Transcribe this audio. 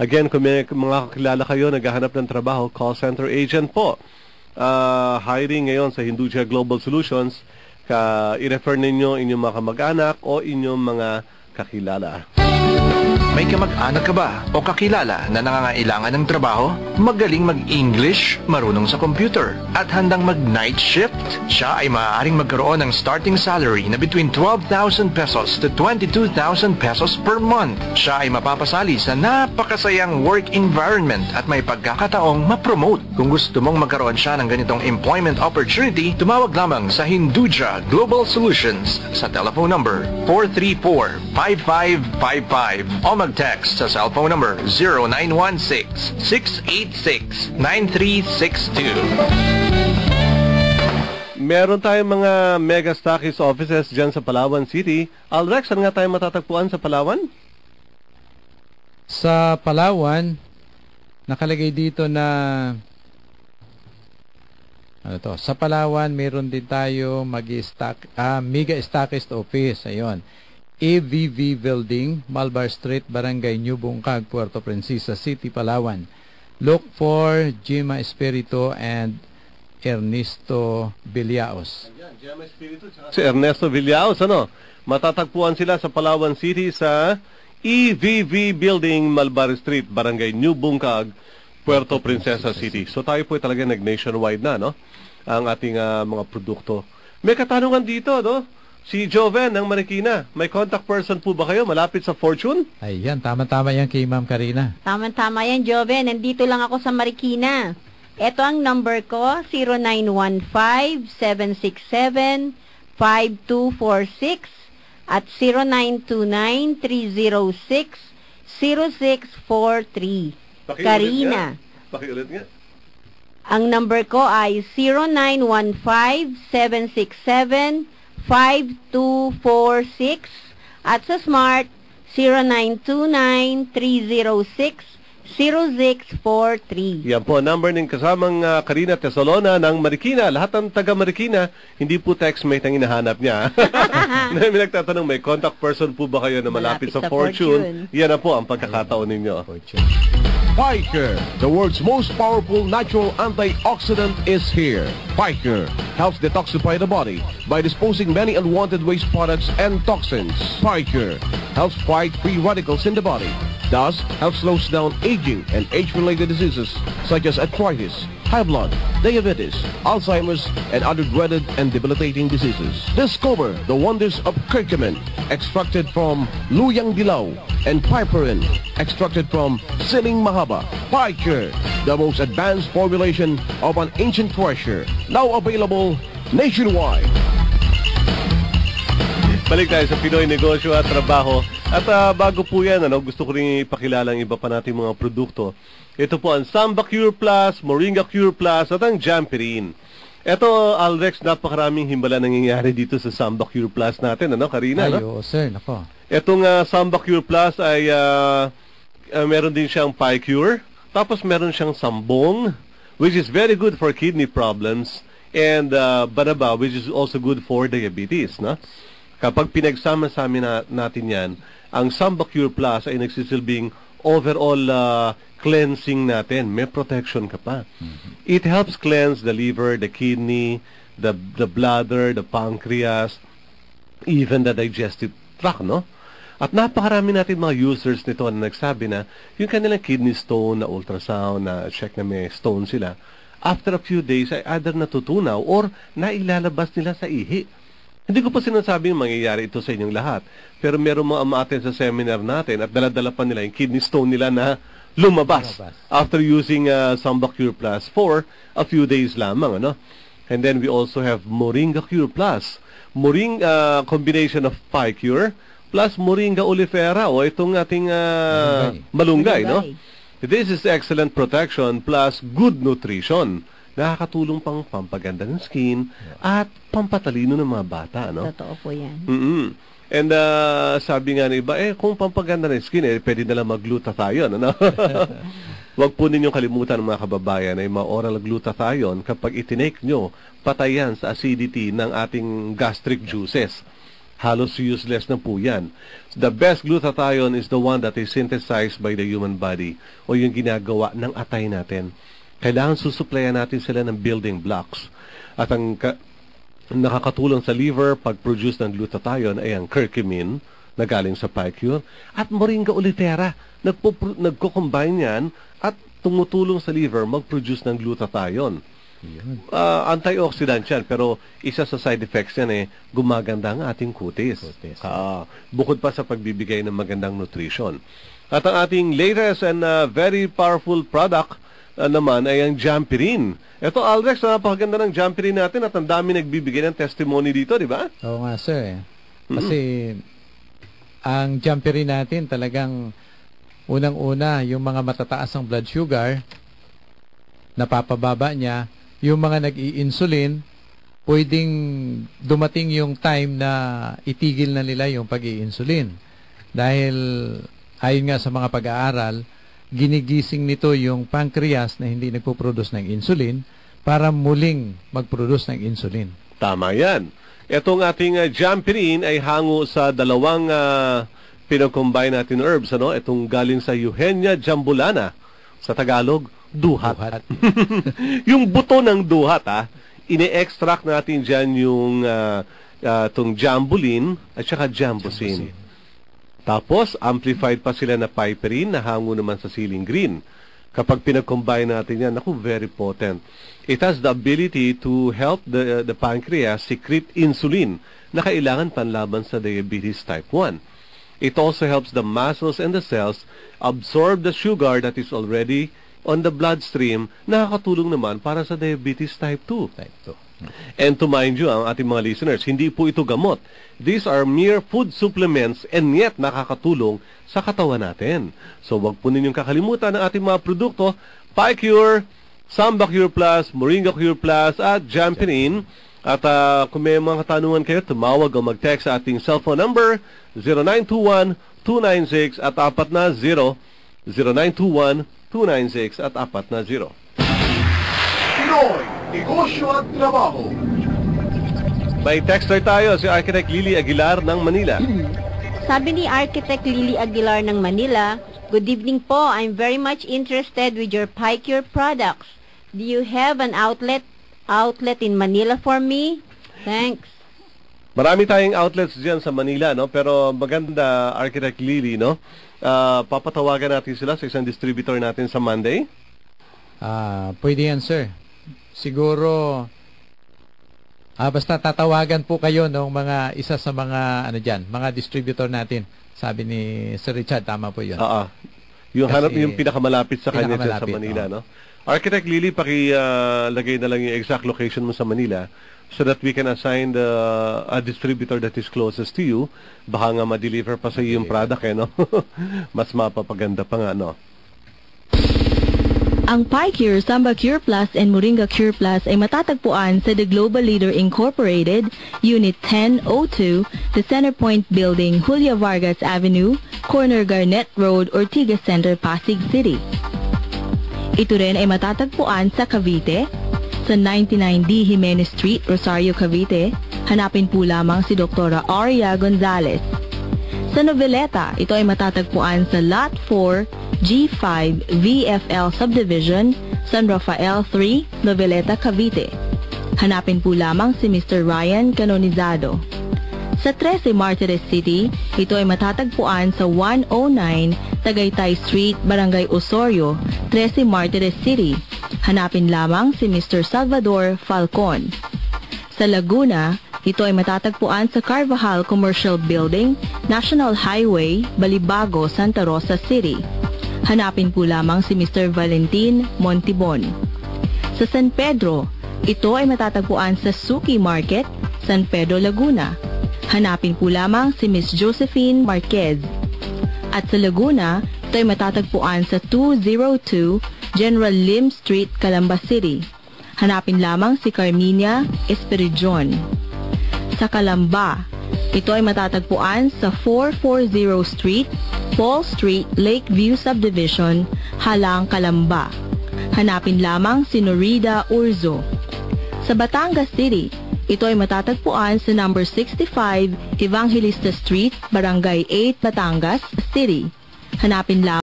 Again, kung may mga kakilala kayo, naghahanap ng trabaho, call center agent po. Hiring ngayon sa Hinduja Global Solutions, i-refer ninyo inyong mga kamag-anak o inyong mga kakilala. May kamag-anak ka ba o kakilala na nangangailangan ng trabaho? Magaling mag-English, marunong sa computer, at handang mag-night shift? Siya ay maaaring magkaroon ng starting salary na between 12,000 pesos to 22,000 pesos per month. Siya ay mapapasali sa napakasayang work environment at may pagkakataong ma-promote. Kung gusto mong magkaroon siya ng ganitong employment opportunity, tumawag lamang sa Hinduja Global Solutions sa telephone number 434-5555 o mag-text sa cellphone number 0916-686-9362. Meron tayong mga mega stockist offices dyan sa Palawan City. Alrex, saan nga tayo matatagpuan sa Palawan? Sa Palawan, nakalagay dito na sa Palawan, meron din tayo mega stockist office. Ayun. AVV Building, Malbar Street, Barangay New Bungkag, Puerto Princesa City, Palawan. Look for Gima Espiritu and Ernesto Villaos. Si Ernesto Villaos, ano? Matatagpuan sila sa Palawan City sa EVV Building, Malbar Street, Barangay New Bungkag, Puerto Princesa City. So tayo po talaga nag-nationwide na, no? Ang ating mga produkto. May katanungan dito, no? Si Joven ng Marikina, may contact person po ba kayo malapit sa Fortune? Ayan, tama-tama yan kay Ma'am Karina. Tama-tama yan, Joven. Nandito lang ako sa Marikina. Ito ang number ko, 0915-767-5246 at 0929-306-0643. Karina. Pakiulit nga. Ang number ko ay 0915-767-5246 at sa Smart 0929-306-0643. Yan po, number ng kasamang Karina Tesolona ng Marikina. Lahat ng taga Marikina, hindi po textmate ang hinahanap niya. May nagtatanong, may contact person po ba kayo na malapit sa Fortune? Yan na po ang pagkakataon ninyo. Piker, the world's most powerful natural antioxidant, is here. Piker helps detoxify the body by disposing many unwanted waste products and toxins. Piker helps fight free radicals in the body, thus helps slow down aging and age-related diseases such as arthritis, high blood, diabetes, Alzheimer's, and other dreaded and debilitating diseases. Discover the wonders of curcumin, extracted from Luyang Dilaw, and piperine, extracted from Siling Mahaba. Piker, the most advanced formulation of an ancient treasure, now available nationwide. Balik tayo sa Pinoy Negosyo at Trabaho. At bago po yan, gusto ko rin ipakilala ang iba pa nating mga produkto. Ito po ang Samba Cure Plus, Moringa Cure Plus, at ang Jampirin. Ito, Alrex, napakaraming himbala nangyayari dito sa Samba Cure Plus natin, Karina? Ayo, sir, nako. Itong Samba Cure Plus ay meron din siyang Pie Cure, tapos meron siyang Sambong, which is very good for kidney problems, and Banaba, which is also good for diabetes, no? Kapag pinagsama-sami natin yan, ang Samba Cure Plus ay nagsisilbing overall cleansing natin. May protection ka pa. It helps cleanse the liver, the kidney, the bladder, the pancreas, even the digestive tract, no? At napakarami natin mga users nito na nagsabi na yung kanilang kidney stone na ultrasound, na check na may stone sila, after a few days ay either natutunaw or nailalabas nila sa ihi. Hindi ko pa sinasabing mangyayari ito sa inyong lahat. Pero meron mga umaattend sa seminar natin at dala-dala pa nila yung kidney stone nila na lumabas after using Samba Cure Plus for a few days lamang, And then we also have Moringa Cure Plus. Moringa combination of Pie Cure plus Moringa oleifera o itong ating malunggay, no? This is excellent protection plus good nutrition. Nakakatulong pang pampaganda ng skin at pampatalino ng mga bata, no? Totoo po yan. And sabi nga ng iba, kung pampaganda ng skin, pwede na lang mag-glutathione, ano? Huwag po ninyong kalimutan, mga kababayan, ay ma-oral glutathione kapag itinake nyo, patayan sa acidity ng ating gastric juices. halos useless na po yan. The best glutathione is the one that is synthesized by the human body o yung ginagawa ng atay natin. Kailangan susuplayan natin sila ng building blocks. At ang nakakatulong sa liver pag-produce ng glutathione ay ang curcumin na galing sa PiCure at Moringa oleifera. Nagko-combine yan at tumutulong sa liver mag-produce ng glutathione. Antioxidant yan, pero isa sa side effects yan gumaganda ang ating kutis. Bukod pa sa pagbibigay ng magandang nutrition. At ang ating latest and very powerful product naman ay ang Jampirin. Ito, Alrex, napakaganda ng Jampirin natin at ang dami nagbibigay ng testimony dito, di ba? Oo nga, sir. Kasi ang Jampirin natin talagang unang-una, yung mga matataas ang blood sugar, napapababa niya. Yung mga nag-i-insulin, pwedeng dumating yung time na itigil na nila yung pag-i-insulin. Dahil ayon nga sa mga pag-aaral, ginigising nito yung pancreas na hindi nagpo-produce ng insulin para muling mag-produce ng insulin. Tama yan. Itong ating Jampirin ay hango sa dalawang pinakombine natin herbs. Itong galing sa Eugenia jambulana. Sa Tagalog, duhat. Yung buto ng duhat, ine-extract natin dyan yung itong jambulin at saka jambusin. Tapos, amplified pa sila na piperine na hango naman sa ceiling green. Kapag pinag-combine natin yan, very potent. It has the ability to help the pancreas secrete insulin na kailangan panlaban sa diabetes type 1. It also helps the muscles and the cells absorb the sugar that is already on the bloodstream, nakakatulong naman para sa diabetes type 2. And to mind you, ang ating mga listeners, hindi po ito gamot. These are mere food supplements and yet nakakatulong sa katawan natin. So wag po ninyong kakalimutan ang ating mga produkto, PiCure, Samba Cure Plus, Moringa Cure Plus, at Jampirin. At kung may mga katanungan kayo, tumawag o mag-text sa ating cellphone number 0921-296 at 40, 0921-296 at 40. Pinoy, negosyo at trabaho. May texter tayo, si Architect Lily Aguilar ng Manila. Sabi ni Architect Lily Aguilar ng Manila, "Good evening po. I'm very much interested with your PiCure products. Do you have an outlet in Manila for me? Thanks." Marami tayong outlets diyan sa Manila, pero maganda, Architect Lily, papatawagan natin sila sa isang distributor natin sa Monday. Pwede yan, sir. Siguro, basta tatawagan po kayo ng mga isa sa mga mga distributor natin. Sabi ni Sir Richard, tama po 'yun. Yung hanap yung pinakamalapit sa kanya sa Manila, Architect Lily, pakilagay na lang yung exact location mo sa Manila so that we can assign a distributor that is closest to you. Baka nga ma-deliver pa sa iyo yung product, Mas mapapaganda pa nga, Ang PiCure, Samba Cure Plus, and Moringa Cure Plus ay matatagpuan sa The Global Leader Incorporated, Unit 1002, The Centerpoint Building, Julia Vargas Avenue, Corner Garnett Road, Ortigas Center, Pasig City. Ito rin ay matatagpuan sa Cavite, sa 99D Jimenez Street, Rosario, Cavite. Hanapin po lamang si Dr. Aria Gonzalez. Sa Noveleta, ito ay matatagpuan sa Lot 4, G5 VFL Subdivision, San Rafael 3, Noveleta, Cavite. Hanapin po lamang si Mr. Ryan Canonizado. Sa 13 Martires City, ito ay matatagpuan sa 109 Tagaytay Street, Barangay Osorio, 13 Martires City. Hanapin lamang si Mr. Salvador Falcon. Sa Laguna, ito ay matatagpuan sa Carvajal Commercial Building, National Highway, Balibago, Santa Rosa City. Hanapin po lamang si Mr. Valentin Montibon. Sa San Pedro, ito ay matatagpuan sa Suki Market, San Pedro, Laguna. Hanapin po lamang si Miss Josephine Marquez. At sa Laguna, ito ay matatagpuan sa 202 General Lim Street, Calamba City. Hanapin lamang si Carminia Esperijon. Sa Calamba, ito ay matatagpuan sa 440 Street, Paul Street, Lakeview Subdivision, Halang, Calamba. Hanapin lamang si Norida Urzo. Sa Batangas City, Ito ay matatagpuan sa number 65 Evangelista Street, Barangay 8, Batangas City. Hanapin lang